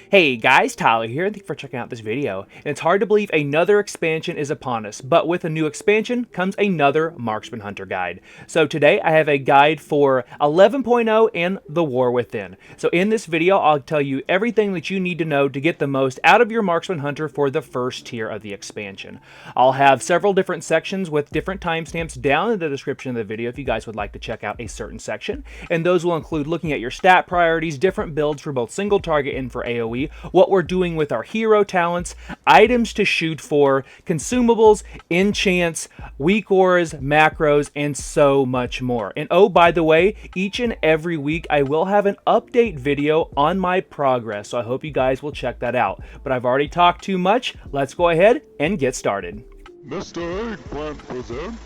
Hey guys, Tyler here, and thank you for checking out this video. And it's hard to believe another expansion is upon us, but with a new expansion comes another Marksman Hunter guide. So today I have a guide for 11.0 and the War Within. So in this video I'll tell you everything that you need to know to get the most out of your Marksman Hunter for the first tier of the expansion. I'll have several different sections with different timestamps down in the description of the video if you guys would like to check out a certain section. And those will include looking at your stat priorities, different builds for both single target and for AoE, what we're doing with our hero talents, items to shoot for, consumables, enchants, WeakAuras, macros, and so much more. And oh, by the way, each and every week I will have an update video on my progress, so I hope you guys will check that out. But I've already talked too much. Let's go ahead and get started. Mr. Eggplant presents.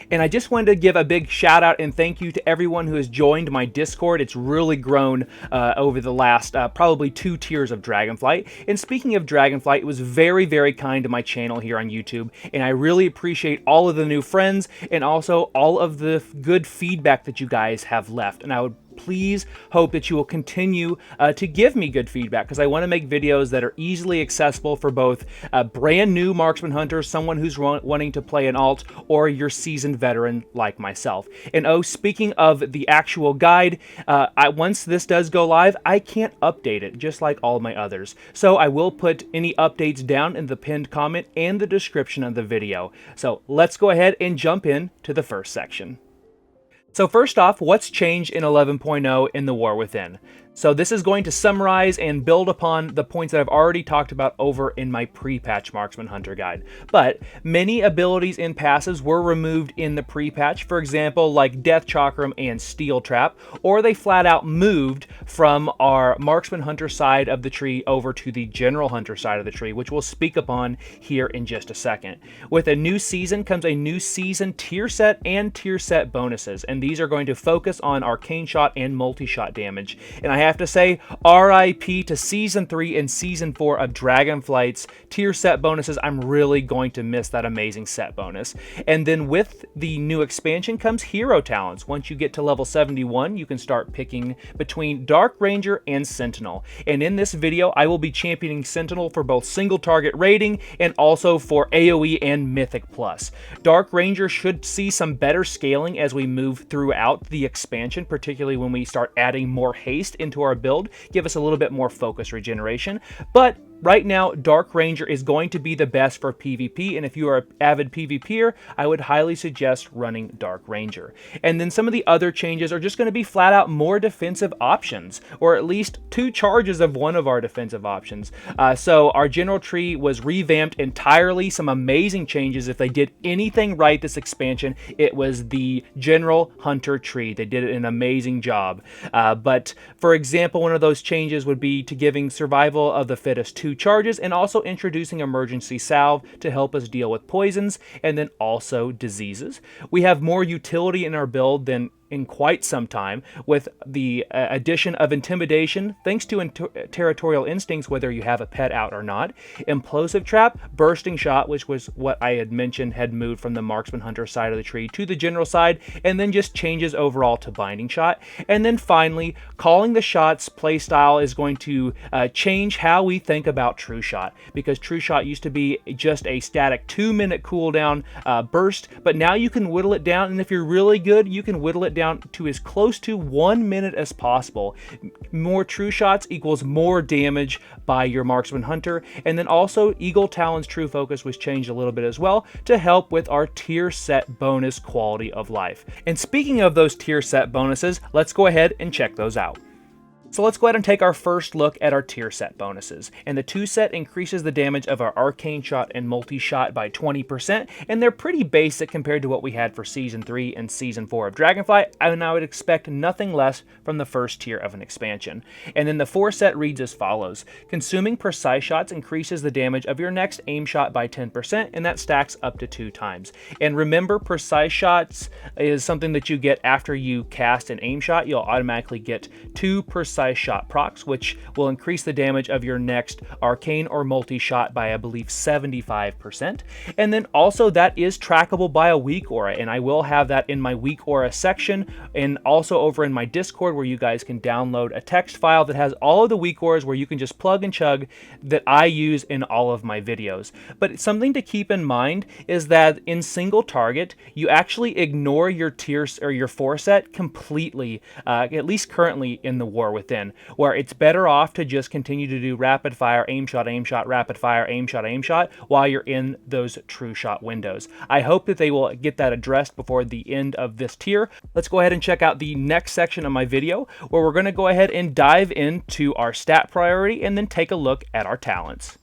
And I just wanted to give a big shout out and thank you to everyone who has joined my Discord. It's really grown over the last probably 2 tiers of Dragonflight. And speaking of Dragonflight, it was very, very kind to my channel here on YouTube. And I really appreciate all of the new friends and also all of the good feedback that you guys have left. And I would please hope that you will continue to give me good feedback, because I want to make videos that are easily accessible for both brand new marksman hunters, someone who's wanting to play an alt, or your seasoned veteran like myself. And oh, speaking of the actual guide, once this does go live, I can't update it just like all my others. So I will put any updates down in the pinned comment and the description of the video. So let's go ahead and jump in to the first section. So first off, what's changed in 11.0 in the War Within? So this is going to summarize and build upon the points that I've already talked about over in my pre-patch Marksman Hunter guide. But many abilities and passives were removed in the pre-patch, for example, like Death Chakram and Steel Trap, or they flat out moved from our Marksman Hunter side of the tree over to the General Hunter side of the tree, which we'll speak upon here in just a second. With a new season comes a new season tier set and tier set bonuses, and these are going to focus on arcane shot and multi-shot damage. And I have to say, RIP to Season 3 and Season 4 of Dragonflight's tier set bonuses. I'm really going to miss that amazing set bonus. And then with the new expansion comes hero talents. Once you get to level 71, you can start picking between Dark Ranger and Sentinel. And in this video, I will be championing Sentinel for both single target raiding and also for AoE and Mythic Plus. Dark Ranger should see some better scaling as we move throughout the expansion, particularly when we start adding more haste into our build, give us a little bit more focus regeneration. But right now, Dark Ranger is going to be the best for PvP, and if you are an avid PvPer, I would highly suggest running Dark Ranger. And then some of the other changes are just going to be flat out more defensive options, or at least 2 charges of one of our defensive options. So our general tree was revamped entirely, some amazing changes. If they did anything right this expansion, it was the General Hunter tree. They did an amazing job. But for example, one of those changes would be to giving Survival of the Fittest 2 charges, and also introducing Emergency Salve to help us deal with poisons and then also diseases. We have more utility in our build than in quite some time, with the addition of Intimidation, thanks to Territorial Instincts, whether you have a pet out or not, Implosive Trap, Bursting Shot, which was what I had mentioned had moved from the Marksman Hunter side of the tree to the general side, and then just changes overall to Binding Shot. And then finally, Calling the Shots playstyle is going to change how we think about True Shot, because True Shot used to be just a static 2-minute cooldown burst, but now you can whittle it down, and if you're really good, you can whittle it down to as close to 1 minute as possible. More true shots equals more damage by your Marksman Hunter. And then also Eagle Talon's True Focus was changed a little bit as well to help with our tier set bonus quality of life. And speaking of those tier set bonuses, let's go ahead and check those out. So let's go ahead and take our first look at our tier set bonuses. And the 2 set increases the damage of our Arcane Shot and Multi-Shot by 20%, and they're pretty basic compared to what we had for Season 3 and Season 4 of Dragonflight, and I would expect nothing less from the first tier of an expansion. And then the 4 set reads as follows. Consuming Precise Shots increases the damage of your next aim shot by 10%, and that stacks up to 2 times. And remember, Precise Shots is something that you get after you cast an aim shot. You'll automatically get 2 precise precise shot procs, which will increase the damage of your next arcane or multi-shot by, I believe, 75%. And then also that is trackable by a weak aura, and I will have that in my weak aura section, and also over in my Discord, where you guys can download a text file that has all of the weak auras where you can just plug and chug that I use in all of my videos. But something to keep in mind is that in single target, you actually ignore your tiers or your 4 set completely, at least currently in the War Within, where it's better off to just continue to do rapid fire, aim shot, rapid fire, aim shot, while you're in those true shot windows. I hope that they will get that addressed before the end of this tier. Let's go ahead and check out the next section of my video, where we're going to go ahead and dive into our stat priority and then take a look at our talents.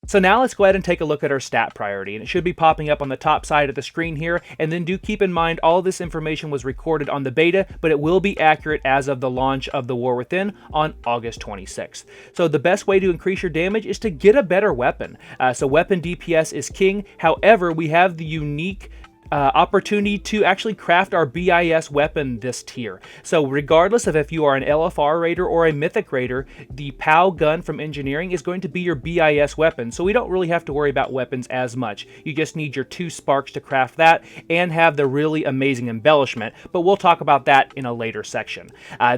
So now let's go ahead and take a look at our stat priority, and it should be popping up on the top side of the screen here. And then do keep in mind all this information was recorded on the beta, but it will be accurate as of the launch of the War Within on August 26th. So the best way to increase your damage is to get a better weapon. So weapon DPS is king. However, we have the unique opportunity to actually craft our BIS weapon this tier. So regardless of if you are an LFR raider or a mythic raider, the POW gun from engineering is going to be your BIS weapon. So we don't really have to worry about weapons as much. You just need your 2 sparks to craft that and have the really amazing embellishment, but we'll talk about that in a later section.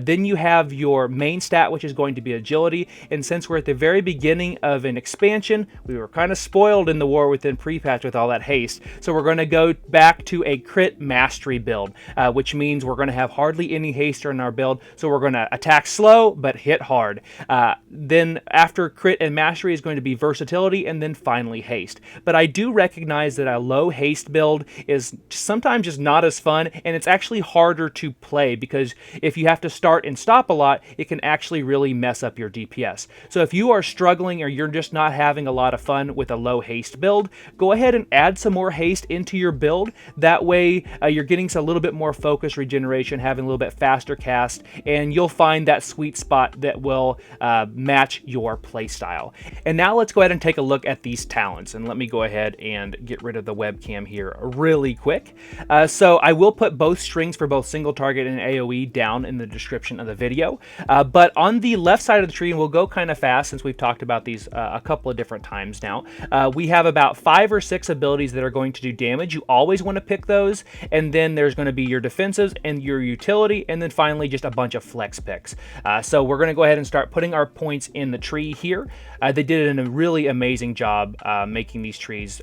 Then you have your main stat, which is going to be agility. And since we're at the very beginning of an expansion, we were kind of spoiled in the War Within pre-patch with all that haste. So we're going to go back to a crit mastery build, which means we're going to have hardly any haste in our build, so we're going to attack slow but hit hard. Then after crit and mastery is going to be versatility, and then finally haste. But I do recognize that a low haste build is sometimes just not as fun, and it's actually harder to play, because if you have to start and stop a lot, it can actually really mess up your DPS. So if you are struggling or you're just not having a lot of fun with a low haste build, go ahead and add some more haste into your build. That way you're getting a little bit more focus regeneration, having a little bit faster cast, and you'll find that sweet spot that will match your playstyle. And now let's go ahead and take a look at these talents, and let me go ahead and get rid of the webcam here really quick. So I will put both strings for both single target and AoE down in the description of the video, but on the left side of the tree, and we'll go kind of fast since we've talked about these a couple of different times now, we have about 5 or 6 abilities that are going to do damage. You always want to pick those, and then there's going to be your defensives and your utility, and then finally just a bunch of flex picks. So we're going to go ahead and start putting our points in the tree here. They did a really amazing job making these trees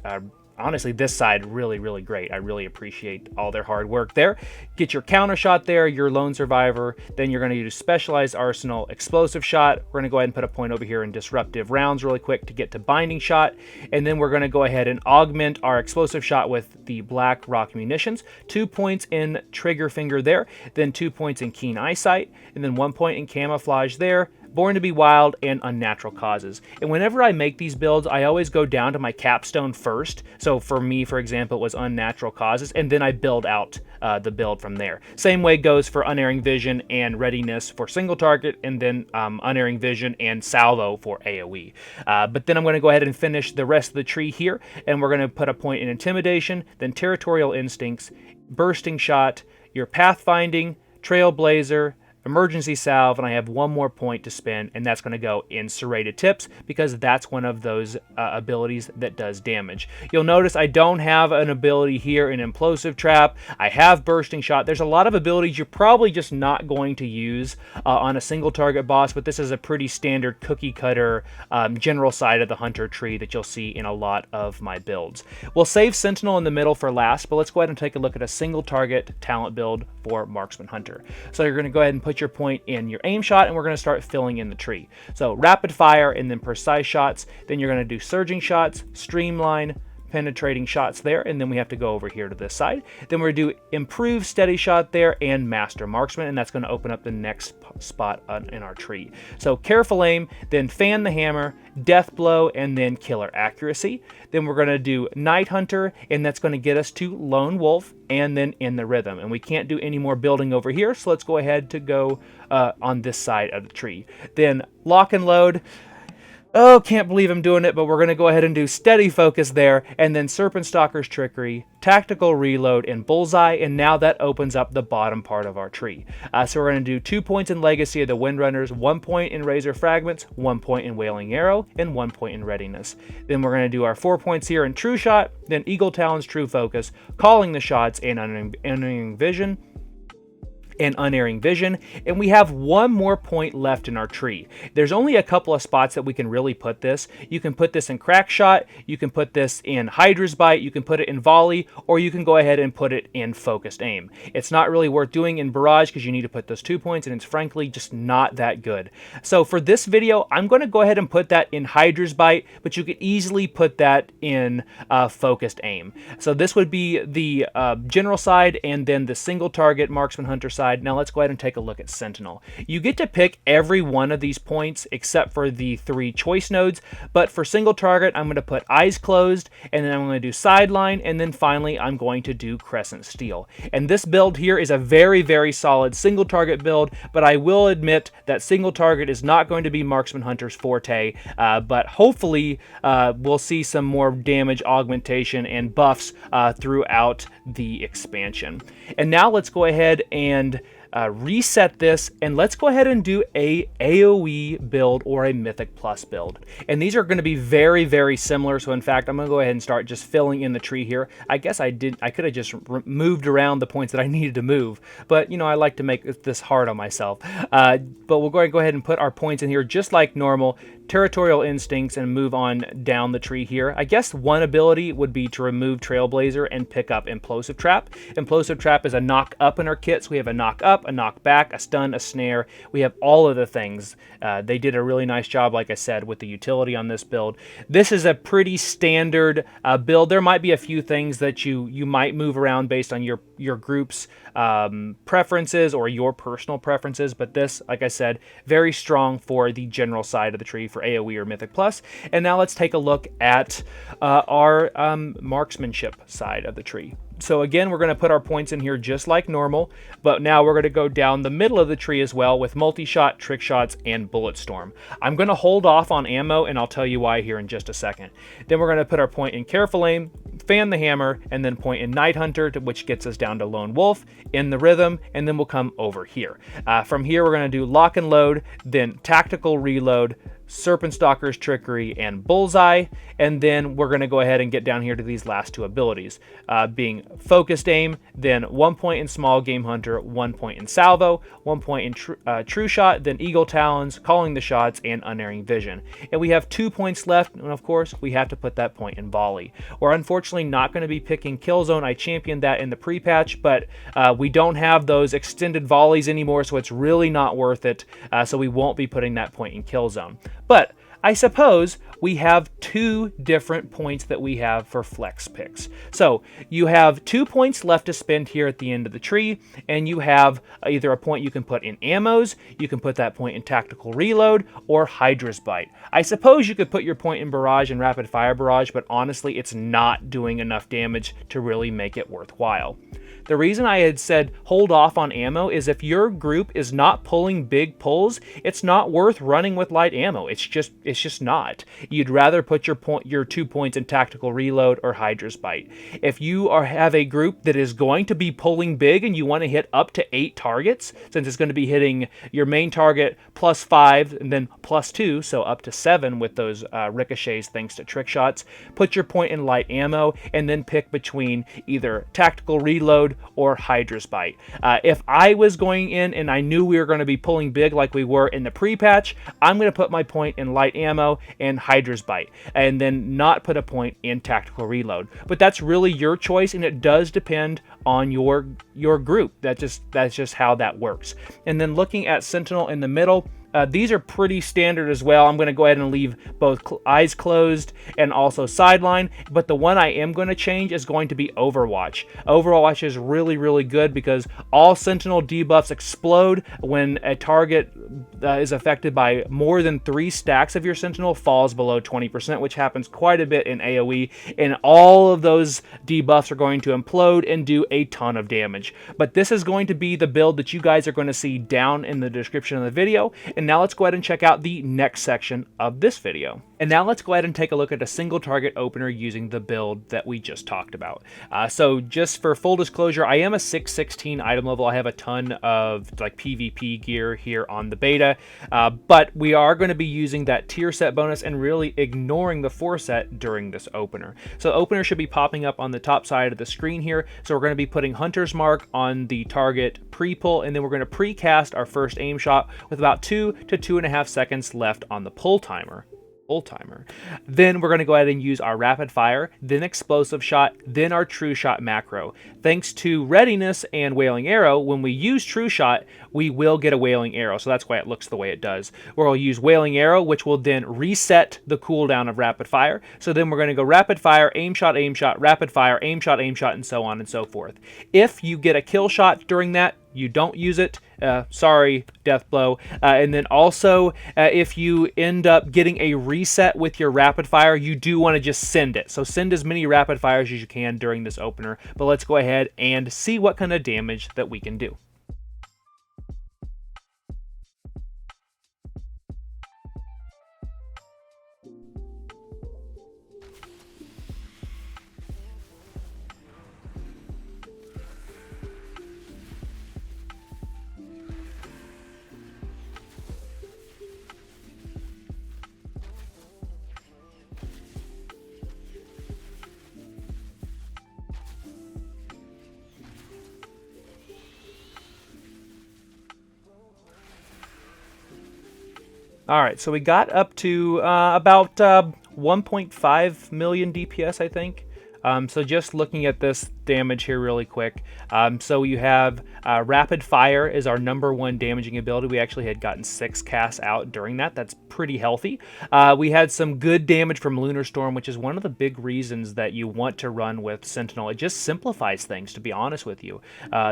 honestly, this side really great. I really appreciate all their hard work there. Get your counter shot there, your lone survivor. Then you're going to use specialized arsenal, explosive shot. We're going to go ahead and put a point over here in disruptive rounds really quick to get to binding shot. And then we're going to go ahead and augment our explosive shot with the black rock munitions. 2 points in trigger finger there, then 2 points in keen eyesight, and then 1 point in camouflage there. Born to be Wild, and Unnatural Causes. And whenever I make these builds, I always go down to my capstone first. So for me, for example, it was Unnatural Causes, and then I build out the build from there. Same way goes for Unerring Vision and Readiness for single target, and then Unerring Vision and Salvo for AoE. But then I'm going to go ahead and finish the rest of the tree here, and we're going to put a point in Intimidation, then Territorial Instincts, Bursting Shot, your Pathfinding, Trailblazer, Emergency Salve, and I have 1 more point to spend, and that's going to go in Serrated Tips, because that's one of those abilities that does damage. You'll notice I don't have an ability here in Implosive Trap. I have Bursting Shot. There's a lot of abilities you're probably just not going to use on a single target boss, but this is a pretty standard cookie cutter general side of the Hunter tree that you'll see in a lot of my builds. We'll save Sentinel in the middle for last, but let's go ahead and take a look at a single target talent build for Marksman Hunter. So you're going to go ahead and put your point in your aim shot, and we're going to start filling in the tree. So rapid fire and then precise shots. Then you're going to do surging shots, streamline, penetrating shots there, and then we have to go over here to this side. Then we're going to do improved steady shot there and master marksman, and that's going to open up the next spot in our tree. So careful aim, then fan the hammer, death blow, and then killer accuracy. Then we're going to do night hunter, and that's going to get us to lone wolf, and then in the rhythm. And we can't do any more building over here, so let's go ahead to go on this side of the tree. Then lock and load. Oh, can't believe I'm doing it, but we're going to go ahead and do Steady Focus there, and then Serpent Stalker's Trickery, Tactical Reload, and Bullseye, and now that opens up the bottom part of our tree. So we're going to do 2 points in Legacy of the Windrunners, 1 point in Razor Fragments, 1 point in Wailing Arrow, and 1 point in Readiness. Then we're going to do our 4 points here in True Shot, then Eagle Talon's True Focus, Calling the Shots, and Unerring Vision, and Unerring Vision, and we have 1 more point left in our tree. There's only a couple of spots that we can really put this. You can put this in Crack Shot, you can put this in Hydra's Bite, you can put it in Volley, or you can go ahead and put it in Focused Aim. It's not really worth doing in Barrage because you need to put those 2 points, and it's frankly just not that good. So for this video, I'm going to go ahead and put that in Hydra's Bite, but you could easily put that in Focused Aim. So this would be the general side, and then the single target Marksman Hunter side. Now let's go ahead and take a look at Sentinel. You get to pick every one of these points except for the 3 choice nodes, but for single target, I'm going to put Eyes Closed, and then I'm going to do Sideline, and then finally I'm going to do Crescent Steel. And this build here is a very, very solid single target build, but I will admit that single target is not going to be Marksman Hunter's forte, but hopefully we'll see some more damage augmentation and buffs throughout the expansion. And now let's go ahead and reset this, and let's go ahead and do a AoE build or a Mythic Plus build. And these are going to be very, very similar. So in fact, I'm going to go ahead and start just filling in the tree here. I guess I could have just moved around the points that I needed to move, but you know, I like to make this hard on myself. But we'll go ahead and put our points in here just like normal. Territorial Instincts, and move on down the tree here. I guess one ability would be to remove Trailblazer and pick up Implosive Trap. Implosive Trap is a knock up in our kit, so we have a knock up, a knock back, a stun, a snare. We have all of the things. They did a really nice job, like I said, with the utility on this build. This is a pretty standard build. There might be a few things that you might move around based on your group's preferences or your personal preferences, but this, like I said, very strong for the general side of the tree for AoE or Mythic Plus. And now let's take a look at our marksmanship side of the tree. So again, we're going to put our points in here just like normal, but now we're going to go down the middle of the tree as well with multi-shot, trick shots, and bullet storm. I'm going to hold off on ammo, and I'll tell you why here in just a second. Then we're going to put our point in careful aim, fan the hammer, and then point in Night Hunter, which gets us down to Lone Wolf, in the rhythm, and then we'll come over here. From here, we're going to do lock and load, then tactical reload, Serpent Stalker's Trickery, and Bullseye, and then we're going to go ahead and get down here to these last 2 abilities, being Focused Aim, then 1 point in Small Game Hunter, 1 point in Salvo, 1 point in True Shot, then Eagle Talons, Calling the Shots, and Unerring Vision. And we have 2 points left, and of course, we have to put that point in Volley. We're unfortunately not going to be picking Killzone. I championed that in the pre-patch, but we don't have those extended volleys anymore, so it's really not worth it, so we won't be putting that point in Killzone. But I suppose we have 2 different points that we have for flex picks. So you have 2 points left to spend here at the end of the tree, and you have either a point you can put in ammos, you can put that point in tactical reload, or Hydra's Bite. I suppose you could put your point in barrage and rapid fire barrage, but honestly, it's not doing enough damage to really make it worthwhile. The reason I had said hold off on ammo is if your group is not pulling big pulls, it's not worth running with light ammo. It's just not. You'd rather put your 2 points in tactical reload or Hydra's Bite. If you have a group that is going to be pulling big and you want to hit up to 8 targets, since it's going to be hitting your main target +5 and then +2, so up to 7 with those ricochets thanks to trick shots, put your point in light ammo and then pick between either tactical reload or Hydra's Bite. If I was going in and I knew we were going to be pulling big like we were in the pre-patch, I'm going to put my point in light ammo and Hydra's Bite, and then not put a point in tactical reload. But that's really your choice, and it does depend on your group. That's just how that works. And then looking at Sentinel in the middle, these are pretty standard as well. I'm going to go ahead and leave both eyes closed and also sideline, but the one I am going to change is going to be Overwatch. Overwatch is really, really good because all Sentinel debuffs explode when a target is affected by more than 3 stacks of your Sentinel falls below 20%, which happens quite a bit in AoE, and all of those debuffs are going to implode and do a ton of damage. But this is going to be the build that you guys are going to see down in the description of the video, And now let's go ahead and check out the next section of this video. And now let's go ahead and take a look at a single target opener using the build that we just talked about. So just for full disclosure, I am a 616 item level. I have a ton of like PvP gear here on the beta, but we are going to be using that tier set bonus and really ignoring the 4 set during this opener. So opener should be popping up on the top side of the screen here. So we're going to be putting Hunter's Mark on the target pre-pull, and then we're going to pre-cast our first aim shot with about 2 to 2.5 seconds left on the pull timer. Then we're going to go ahead and use our rapid fire, then explosive shot, then our true shot macro. Thanks to readiness and wailing arrow, when we use true shot, we will get a wailing arrow. So that's why it looks the way it does. We'll use wailing arrow, which will then reset the cooldown of rapid fire. So then we're going to go rapid fire, aim shot, rapid fire, aim shot, and so on and so forth. If you get a kill shot during that, you don't use it. Sorry, death blow. And then also, if you end up getting a reset with your rapid fire, you do want to just send it. So send as many rapid fires as you can during this opener. But let's go ahead and see what kind of damage that we can do. All right, so we got up to about 1.5 million DPS, I think. So just looking at this damage here really quick. So you have rapid fire is our #1 damaging ability. We actually had gotten 6 casts out during that. That's pretty healthy. We had some good damage from Lunar Storm, which is one of the big reasons that you want to run with Sentinel. It just simplifies things, to be honest with you.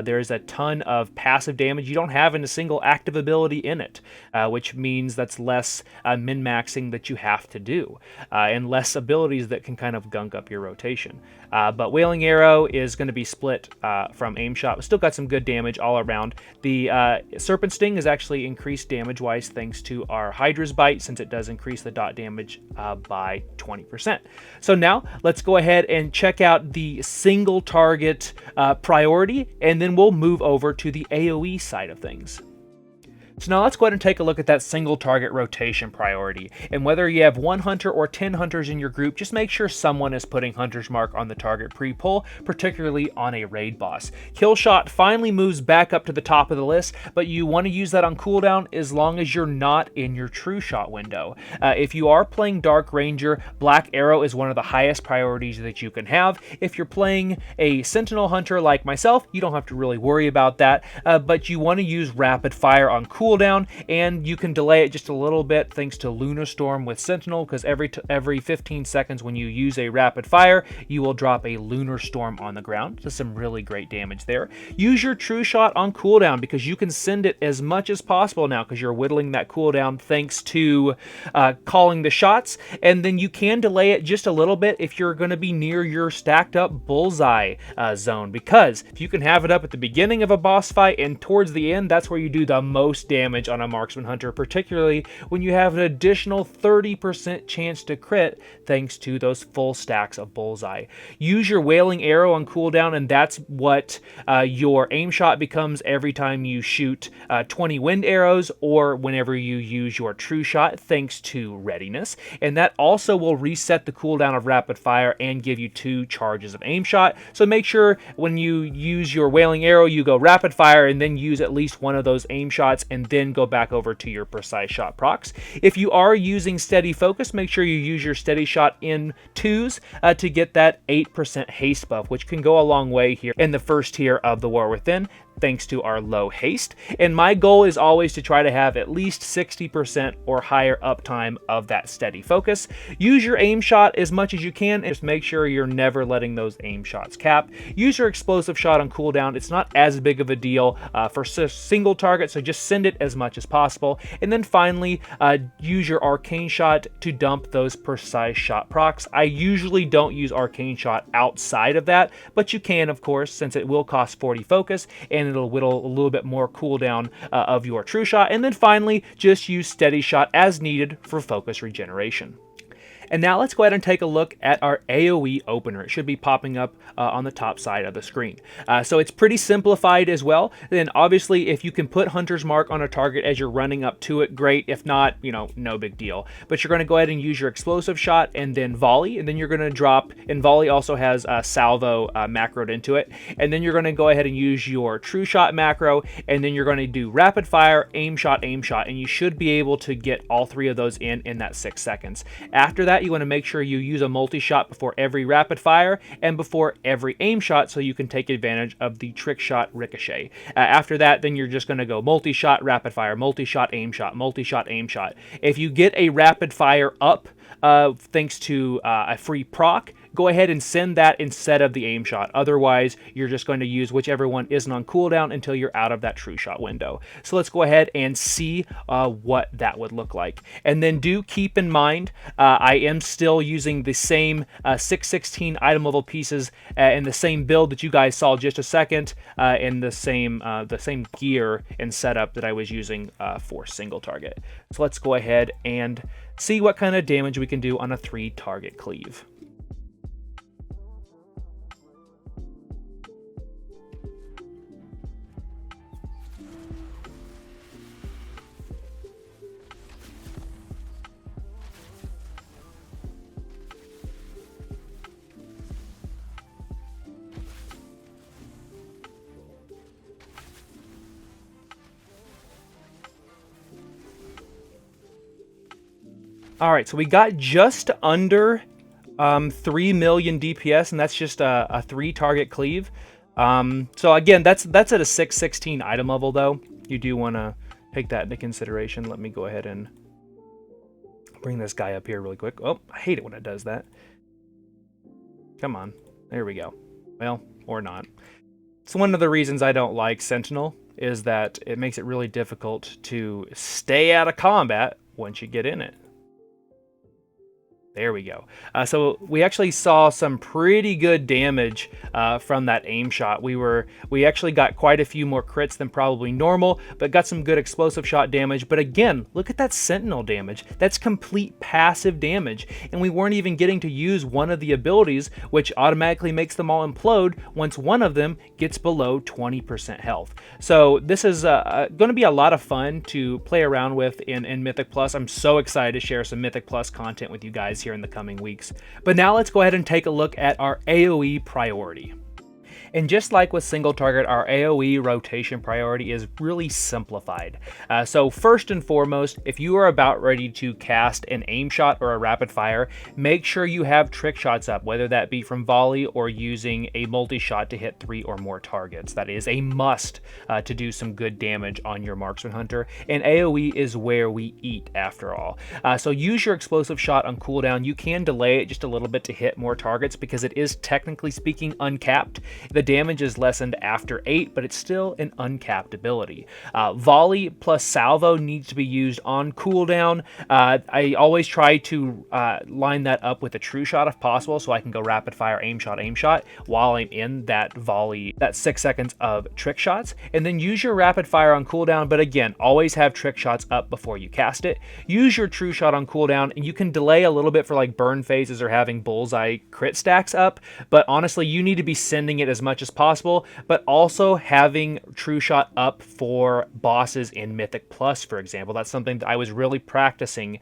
There's a ton of passive damage you don't have in a single active ability in it, which means that's less min-maxing that you have to do, and less abilities that can kind of gunk up your rotation. But Wailing Arrow is going to be split from Aim Shot. We still got some good damage all around. The Serpent Sting is actually increased damage-wise thanks to our Hydra's Bite, since it does increase the dot damage by 20%. So now let's go ahead and check out the single target priority, and then we'll move over to the AoE side of things. So now let's go ahead and take a look at that single target rotation priority. And whether you have 1 hunter or 10 hunters in your group, just make sure someone is putting Hunter's Mark on the target pre-pull, particularly on a raid boss. Kill shot finally moves back up to the top of the list, but you want to use that on cooldown as long as you're not in your true shot window. If you are playing Dark Ranger, Black Arrow is one of the highest priorities that you can have. If you're playing a Sentinel Hunter like myself, you don't have to really worry about that, but you want to use rapid fire on cooldown, and you can delay it just a little bit thanks to Lunar Storm with Sentinel, because every 15 seconds when you use a rapid fire, you will drop a Lunar Storm on the ground. So some really great damage there. Use your true shot on cooldown, because you can send it as much as possible now, because you're whittling that cooldown thanks to calling the shots, and then you can delay it just a little bit if you're going to be near your stacked up bullseye zone, because if you can have it up at the beginning of a boss fight and towards the end, that's where you do the most damage on a marksman hunter, particularly when you have an additional 30% chance to crit thanks to those full stacks of bullseye. Use your Wailing Arrow on cooldown, and that's what your aim shot becomes every time you shoot 20 wind arrows or whenever you use your true shot thanks to readiness, and that also will reset the cooldown of rapid fire and give you 2 charges of aim shot. So make sure when you use your Wailing Arrow, you go rapid fire and then use at least one of those aim shots, and then go back over to your precise shot procs. If you are using steady focus, make sure you use your steady shot in 2s to get that 8% haste buff, which can go a long way here in the first tier of the War Within, thanks to our low haste. And my goal is always to try to have at least 60% or higher uptime of that steady focus. Use your aim shot as much as you can, and just make sure you're never letting those aim shots cap. Use your explosive shot on cooldown. It's not as big of a deal for single target, so just send it as much as possible. And then finally, use your arcane shot to dump those precise shot procs. I usually don't use arcane shot outside of that, but you can, of course, since it will cost 40 focus, and it'll whittle a little bit more cooldown of your true shot. And then finally, just use steady shot as needed for focus regeneration. And now let's go ahead and take a look at our AoE Opener. It should be popping up on the top side of the screen. So it's pretty simplified as well. Then obviously if you can put Hunter's Mark on a target as you're running up to it, great. If not, you know, no big deal. But you're going to go ahead and use your explosive shot and then volley, and then you're going to drop, and volley also has salvo macroed into it. And then you're going to go ahead and use your true shot macro, and then you're going to do rapid fire, aim shot, and you should be able to get all three of those in that 6 seconds. After that, you want to make sure you use a multi-shot before every rapid fire and before every aim shot so you can take advantage of the trick shot ricochet. After that, then you're just going to go multi-shot, rapid fire, multi-shot, aim shot, multi-shot, aim shot. If you get a rapid fire up thanks to a free proc, go ahead and send that instead of the aim shot. Otherwise, you're just going to use whichever one isn't on cooldown until you're out of that true shot window. So let's go ahead and see what that would look like. And then do keep in mind, I am still using the same 616 item level pieces in the same build that you guys saw just a second, in the same gear and setup that I was using for single target. So let's go ahead and see what kind of damage we can do on a 3-target cleave. All right, so we got just under 3 million DPS, and that's just a 3-target cleave. So again, that's at a 616 item level, though. You do want to take that into consideration. Let me go ahead and bring this guy up here really quick. Oh, I hate it when it does that. Come on. There we go. Well, or not. It's one of the reasons I don't like Sentinel, is that it makes it really difficult to stay out of combat once you get in it. There we go. So we actually saw some pretty good damage from that aim shot. We actually got quite a few more crits than probably normal, but got some good explosive shot damage. But again, look at that Sentinel damage. That's complete passive damage, and we weren't even getting to use one of the abilities, which automatically makes them all implode once one of them gets below 20% health. So this is going to be a lot of fun to play around with in Mythic Plus. I'm so excited to share some Mythic Plus content with you guys here in the coming weeks. But now let's go ahead and take a look at our AoE priority. And just like with single target, our AoE rotation priority is really simplified. So first and foremost, if you are about ready to cast an aim shot or a rapid fire, make sure you have trick shots up, whether that be from volley or using a multi-shot to hit 3 or more targets. That is a must to do some good damage on your marksman hunter, and AoE is where we eat after all. So use your explosive shot on cooldown. You can delay it just a little bit to hit more targets because it is technically speaking uncapped. The damage is lessened after 8, but it's still an uncapped ability. Volley plus salvo needs to be used on cooldown. I always try to line that up with a true shot if possible, so I can go rapid fire, aim shot while I'm in that volley, that 6 seconds of trick shots, and then use your rapid fire on cooldown. But again, always have trick shots up before you cast it. Use your true shot on cooldown, and you can delay a little bit for like burn phases or having bullseye crit stacks up, but honestly, you need to be sending it as much as possible, but also having true shot up for bosses in Mythic Plus, for example. That's something that I was really practicing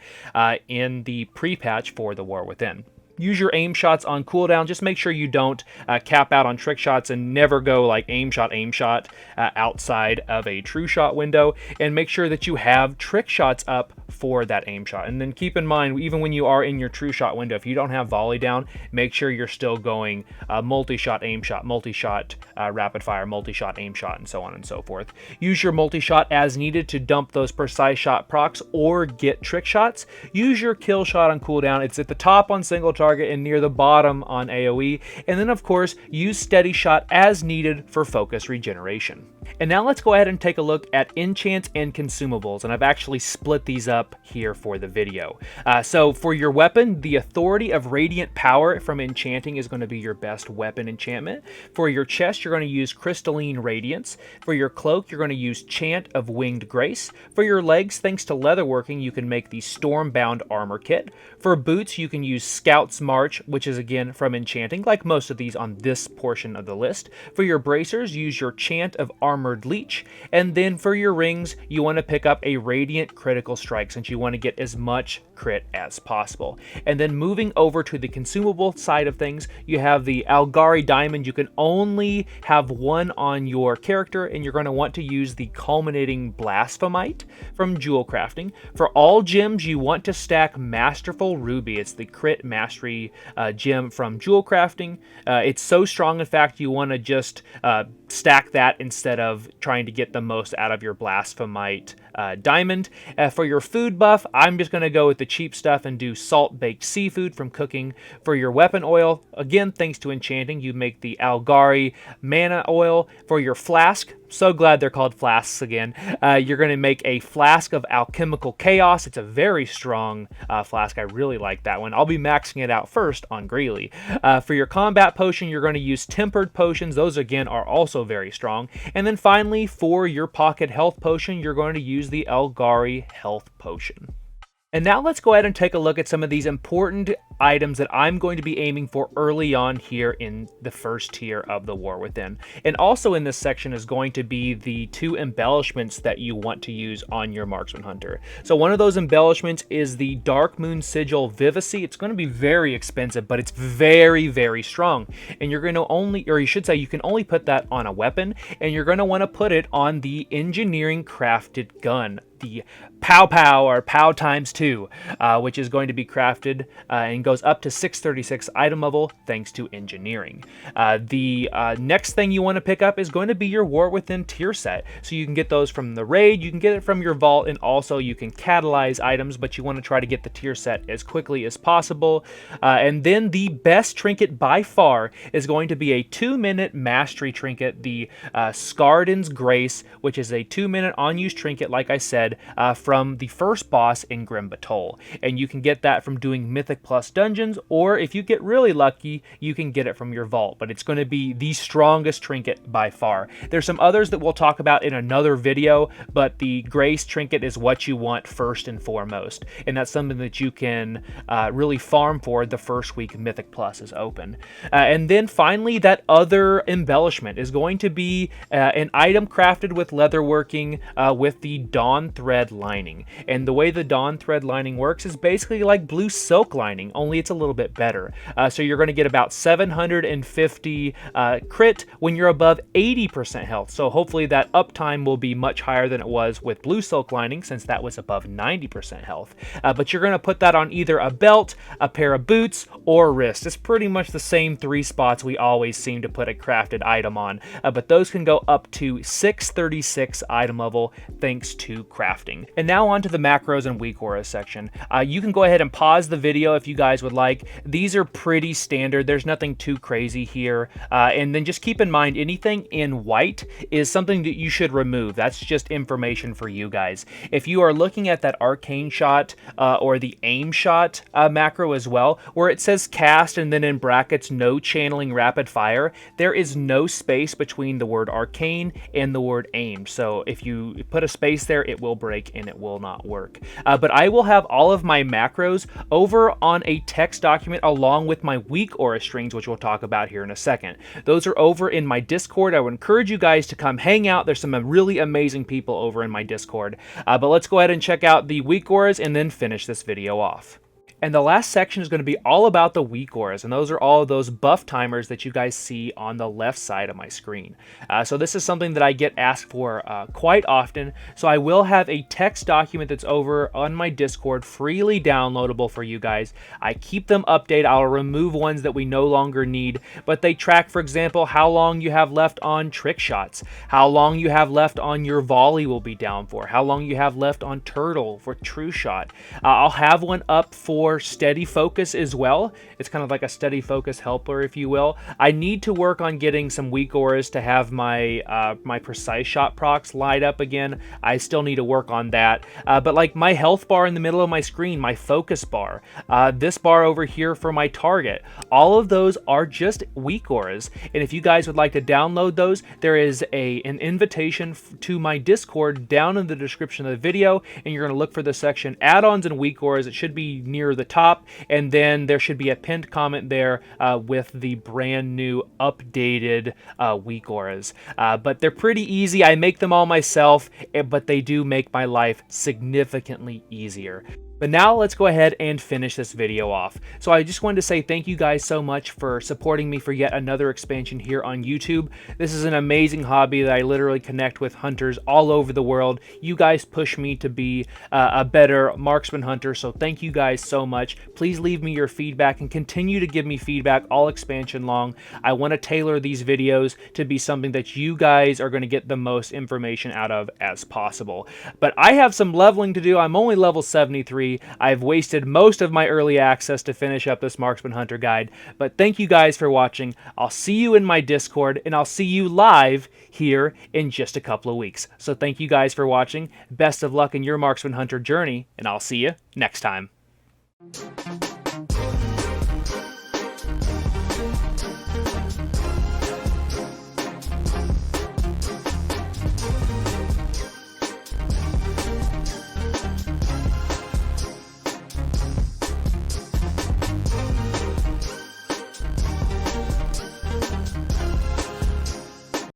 in the pre-patch for the War Within. Use your aim shots on cooldown. Just make sure you don't cap out on trick shots and never go like aim shot outside of a true shot window, and make sure that you have trick shots up for that aim shot. And then keep in mind, even when you are in your true shot window, if you don't have volley down, make sure you're still going multi-shot, aim shot, multi-shot, rapid fire, multi-shot, aim shot, and so on and so forth. Use your multi-shot as needed to dump those precise shot procs or get trick shots. Use your kill shot on cooldown. It's at the top on single target and near the bottom on AoE. And then of course, use steady shot as needed for focus regeneration. And now let's go ahead and take a look at enchants and consumables, and I've actually split these up here for the video. So for your weapon, the Authority of Radiant Power from enchanting is going to be your best weapon enchantment. For your chest, you're going to use Crystalline Radiance. For your cloak, you're going to use Chant of Winged Grace. For your legs, thanks to leatherworking, you can make the Stormbound Armor Kit. For boots, you can use Scout's March, which is again from enchanting, like most of these on this portion of the list. For your bracers, use your Chant of Armored Leech. And then for your rings, you want to pick up a Radiant Critical Strike, since you want to get as much crit as possible. And then moving over to the consumable side of things, you have the Algari Diamond. You can only have one on your character, and you're going to want to use the Culminating Blasphemite from Jewel Crafting. For all gems, you want to stack Masterful Ruby. It's the crit mastery gem from Jewel Crafting. It's so strong, in fact, you want to just stack that instead of trying to get the most out of your Blasphemite diamond. For your food buff, I'm just going to go with the cheap stuff and do Salt Baked Seafood from cooking. For your weapon oil, again, thanks to enchanting, you make the Algari Mana Oil. For your flask, so glad they're called flasks again. You're going to make a Flask of Alchemical Chaos. It's a very strong flask. I really like that one. I'll be maxing it out first on Greeley. For your combat potion, you're going to use Tempered Potions. Those, again, are also very strong. And then finally, for your pocket health potion, you're going to use the Algari Health Potion. And now let's go ahead and take a look at some of these important items that I'm going to be aiming for early on here in the first tier of the War Within. And also in this section is going to be the 2 embellishments that you want to use on your Marksman Hunter. So one of those embellishments is the Darkmoon Sigil Vivacity. It's going to be very expensive, but it's very, very strong. And you're going to only, or you should say, you can only put that on a weapon, and you're going to want to put it on the Engineering Crafted Gun, the Pow Pow, or Pow times 2, which is going to be crafted and goes up to 636 item level thanks to engineering. The next thing you want to pick up is going to be your War Within tier set. So you can get those from the raid, you can get it from your vault, and also you can catalyze items, but you want to try to get the tier set as quickly as possible. And then the best trinket by far is going to be a 2-minute mastery trinket, the Scarden's Grace, which is a 2-minute on-use trinket, like I said, from the first boss in Grim Batol. And you can get that from doing Mythic Plus dungeons, or if you get really lucky, you can get it from your vault. But it's going to be the strongest trinket by far. There's some others that we'll talk about in another video, but the Grace trinket is what you want first and foremost. And that's something that you can really farm for the first week Mythic Plus is open. And then finally, that other embellishment is going to be an item crafted with leatherworking with the Dawnthread Lining. And the way the Dawnthread Lining works is basically like blue silk lining, only it's a little bit better. So you're going to get about 750 crit when you're above 80% health. So hopefully that uptime will be much higher than it was with blue silk lining, since that was above 90% health. But you're going to put that on either a belt, a pair of boots, or wrist. It's pretty much the same 3 spots we always seem to put a crafted item on. But those can go up to 636 item level thanks to crafting. And now on to the macros and WeakAuras section. You can go ahead and pause the video if you guys would like. These are pretty standard. There's nothing too crazy here. And then just keep in mind, anything in white is something that you should remove. That's just information for you guys. If you are looking at that arcane shot or the aim shot macro as well, where it says cast and then in brackets no channeling rapid fire, there is no space between the word arcane and the word aim. So if you put a space there, it will break and it will not work. But I will have all of my macros over on a text document along with my WeakAuras strings, which we'll talk about here in a second. Those are over in my Discord. I would encourage you guys to come hang out. There's some really amazing people over in my Discord. But let's go ahead and check out the WeakAuras and then finish this video off. And the last section is going to be all about the WeakAuras, and those are all of those buff timers that you guys see on the left side of my screen. So this is something that I get asked for quite often, so I will have a text document that's over on my Discord, freely downloadable for you guys. I keep them updated. I'll remove ones that we no longer need, but they track, for example, how long you have left on trick shots, how long you have left on your volley will be down for, how long you have left on turtle for true shot. I'll have one up for for steady focus as well. It's kind of like a steady focus helper, if you will. I need to work on getting some WeakAuras to have my my precise shot procs light up again. I still need to work on that. But like my health bar in the middle of my screen, my focus bar, this bar over here for my target, all of those are just WeakAuras. And if you guys would like to download those, there is an invitation to my Discord down in the description of the video, and you're going to look for the section add-ons and WeakAuras. It should be near the top, and then there should be a pinned comment there with the brand new updated WeakAuras. But they're pretty easy. I make them all myself, but they do make my life significantly easier. But now let's go ahead and finish this video off. So I just wanted to say thank you guys so much for supporting me for yet another expansion here on YouTube. This is an amazing hobby that I literally connect with hunters all over the world. You guys push me to be a better marksman hunter, so thank you guys so much. Please leave me your feedback and continue to give me feedback all expansion long. I want to tailor these videos to be something that you guys are going to get the most information out of as possible. But I have some leveling to do. I'm only level 73. I've wasted most of my early access to finish up this Marksman Hunter guide, but thank you guys for watching. I'll see you in my Discord, and I'll see you live here in just a couple of weeks. So thank you guys for watching. Best of luck in your Marksman Hunter journey, and I'll see you next time.